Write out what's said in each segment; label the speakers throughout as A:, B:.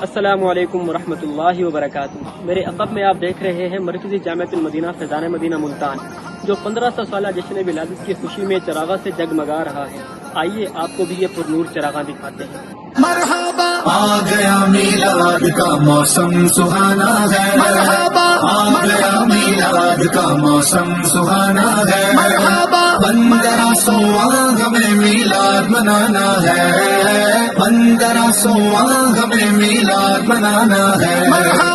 A: السلام علیکم ورحمۃ اللہ وبرکاتہ۔ میرے عقب میں آپ دیکھ رہے ہیں مرکزی جامعۃ المدینہ فیضان مدینہ ملتان، جو 1500 سالہ جشن ولادت کی خوشی میں چراغاں سے جگمگا رہا ہے۔ آئیے آپ کو بھی یہ پرنور چراغاں دکھاتے ہیں۔
B: مرحبا آ گیا میلاد کا موسم سہانا ہے، مرحبا آ گیا میلاد کا موسم سہانا ہے، مرحبا 1500واں ہمیں میلاد منانا ہے، 1500واں ہمیں میلاد منانا ہے۔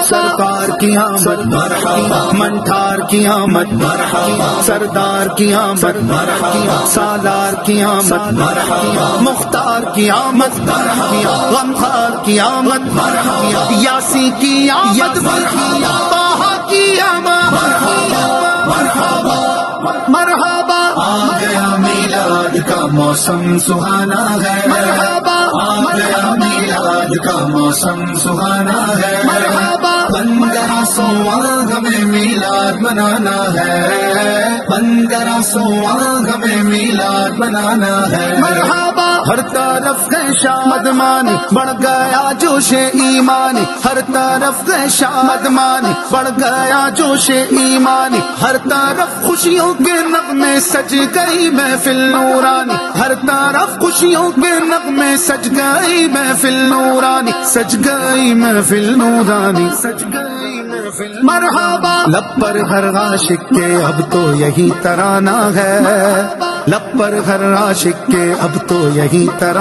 B: سرکار کی آمد مرحبا، منٹھار کی آمد مرحبا، سردار کی آمد مرحبا، سالار کی آمد مرحبا، مختار کی آمد مرحبا، غمخار کی آمد مرحبا، یاسی کی آمد مرحبا، طٰہٰ کی آمد مرحبا مرحبا۔ آ گیا میلاد کا موسم سہانا ہے، مرحبا آ گیا میلاد کا موسم سہانا ہے، مرحبا 1500واں ہمیں میلاد منانا ہے، 1500واں ہمیں میلاد منانا ہے، مرحبا۔ ہر طرف ہے شاد مانی، بڑھ گیا جوش ایمانی، ہر طرف ہے شاد مانی، بڑھ گیا جوش ایمانی، ہر طرف خوشیوں کے نغمے سج گئی محفل نورانی، ہر طرف خوشیوں کے نغمے سج گئی محفل نورانی، سج گئی محفل نورانی، سج گئی محفل مرحبا۔ لب پر ہر عاشق کے اب تو یہی ترانہ ہے، لب پر ہر عاشق کے اب تو یہی ترانہ